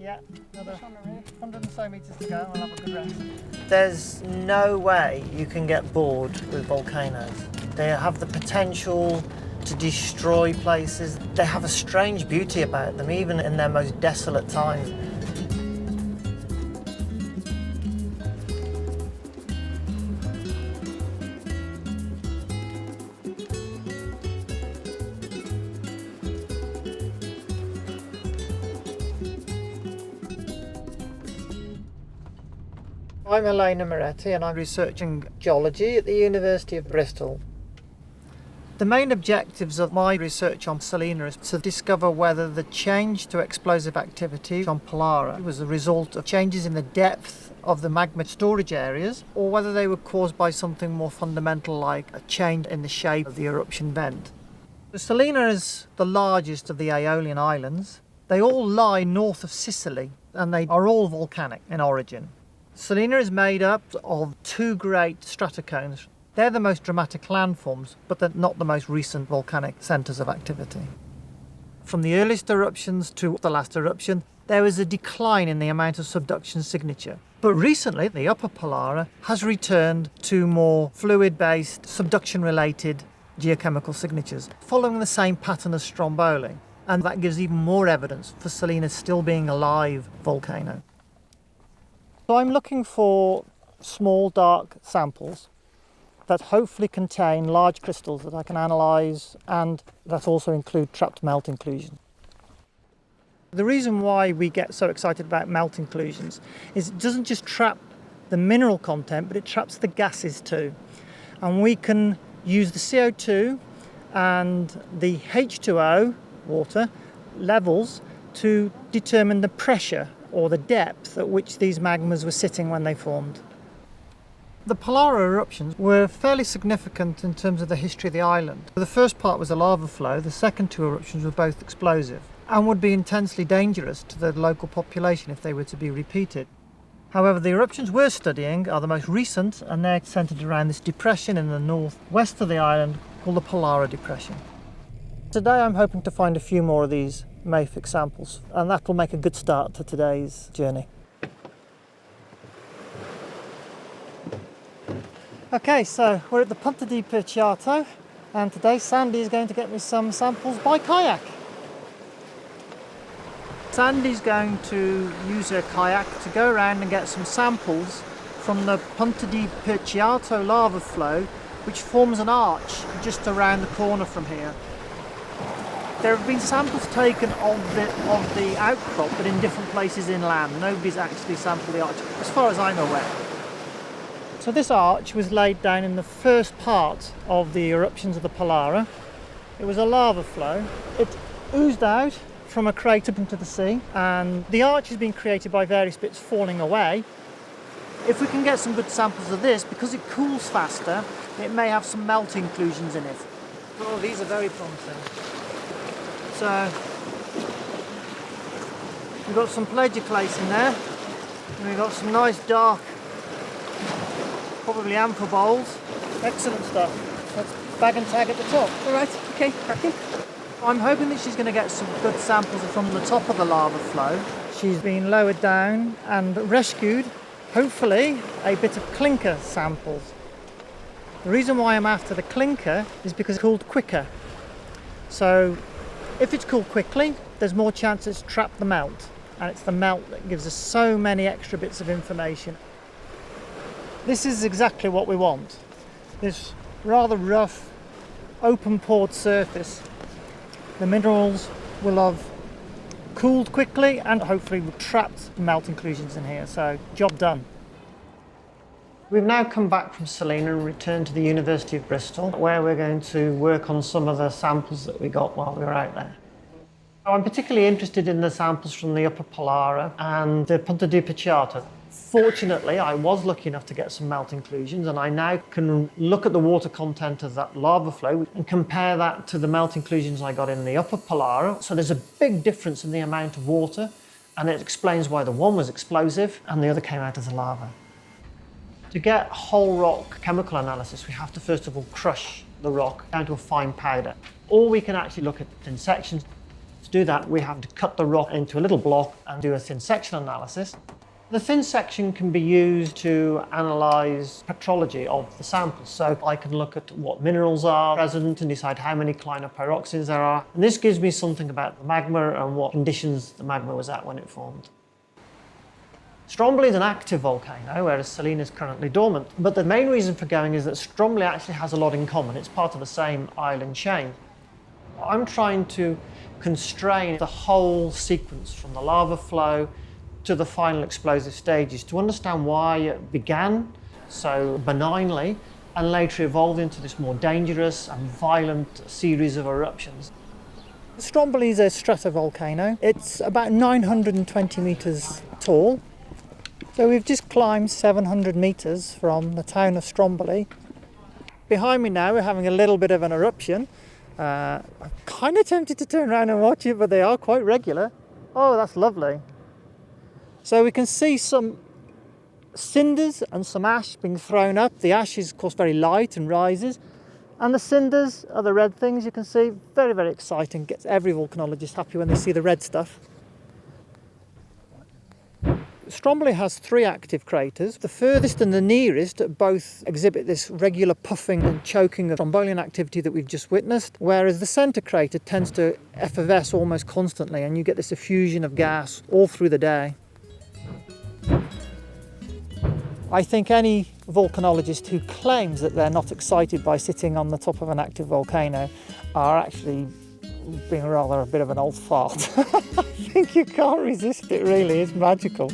Yeah, another 100 or so metres to go, I'll have a good rest. There's no way you can get bored with volcanoes. They have the potential to destroy places. They have a strange beauty about them, even in their most desolate times. I'm Salina and I'm researching geology at the University of Bristol. The main objectives of my research on Salina is to discover whether the change to explosive activity on Pollara was a result of changes in the depth of the magma storage areas, or whether they were caused by something more fundamental like a change in the shape of the eruption vent. Salina is the largest of the Aeolian Islands. They all lie north of Sicily and they are all volcanic in origin. Salina is made up of two great stratocones. They're the most dramatic landforms, but they're not the most recent volcanic centres of activity. From the earliest eruptions to the last eruption, there was a decline in the amount of subduction signature. But recently, the upper Pollara has returned to more fluid-based, subduction-related geochemical signatures, following the same pattern as Stromboli. And that gives even more evidence for Salina still being a live volcano. So I'm looking for small dark samples that hopefully contain large crystals that I can analyse and that also include trapped melt inclusion. The reason why we get so excited about melt inclusions is it doesn't just trap the mineral content, but it traps the gases too. And we can use the CO2 and the H2O, water, levels to determine the pressure or the depth at which these magmas were sitting when they formed. The Pollara eruptions were fairly significant in terms of the history of the island. The first part was a lava flow, the second two eruptions were both explosive and would be intensely dangerous to the local population if they were to be repeated. However, the eruptions we're studying are the most recent and they're centred around this depression in the northwest of the island called the Pollara Depression. Today I'm hoping to find a few more of these mafic samples, and that will make a good start to today's journey. Okay, so we're at the Punta di Perciato, and today Sandy is going to get me some samples by kayak. Sandy's going to use her kayak to go around and get some samples from the Punta di Perciato lava flow, which forms an arch just around the corner from here. There have been samples taken of the outcrop, but in different places inland. Nobody's actually sampled the arch, as far as I'm aware. So this arch was laid down in the first part of the eruptions of the Pollara. It was a lava flow. It oozed out from a crater into the sea, and the arch has been created by various bits falling away. If we can get some good samples of this, because it cools faster, it may have some melt inclusions in it. Oh, these are very promising. So we've got some plagioclase in there, and we've got some nice dark, probably amphiboles. Excellent stuff. Let's bag and tag at the top. All right, okay, cracking. I'm hoping that she's going to get some good samples from the top of the lava flow. She's been lowered down and rescued, hopefully, a bit of clinker samples. The reason why I'm after the clinker is because it's cooled quicker. So if it's cooled quickly, there's more chance it's trapped the melt, and it's the melt that gives us so many extra bits of information. This is exactly what we want. This rather rough, open-pored surface. The minerals will have cooled quickly and hopefully trapped melt inclusions in here, so job done. We've now come back from Salina and returned to the University of Bristol, where we're going to work on some of the samples that we got while we were out there. I'm particularly interested in the samples from the upper Pollara and the Punta di Perciato. Fortunately, I was lucky enough to get some melt inclusions, and I now can look at the water content of that lava flow and compare that to the melt inclusions I got in the upper Pollara. So there's a big difference in the amount of water, and it explains why the one was explosive and the other came out as a lava. To get whole rock chemical analysis, we have to first of all crush the rock down to a fine powder. Or we can actually look at in sections do that, we have to cut the rock into a little block and do a thin section analysis. The thin section can be used to analyse petrology of the samples. So I can look at what minerals are present and decide how many clinopyroxenes there are. And this gives me something about the magma and what conditions the magma was at when it formed. Stromboli is an active volcano, whereas Salina is currently dormant. But the main reason for going is that Stromboli actually has a lot in common. It's part of the same island chain. I'm trying to constrain the whole sequence from the lava flow to the final explosive stages to understand why it began so benignly and later evolved into this more dangerous and violent series of eruptions. Stromboli is a stratovolcano. It's about 920 metres tall. So we've just climbed 700 metres from the town of Stromboli. Behind me now we're having a little bit of an eruption. I'm kind of tempted to turn around and watch it, but they are quite regular. Oh, that's lovely. So we can see some cinders and some ash being thrown up. The ash is of course very light and rises. And the cinders are the red things you can see. Very, very exciting. Gets every volcanologist happy when they see the red stuff. Stromboli has 3 active craters. The furthest and the nearest both exhibit this regular puffing and choking of Strombolian activity that we've just witnessed, whereas the centre crater tends to effervesce almost constantly and you get this effusion of gas all through the day. I think any volcanologist who claims that they're not excited by sitting on the top of an active volcano are actually being rather a bit of an old fart. I think you can't resist it really, it's magical.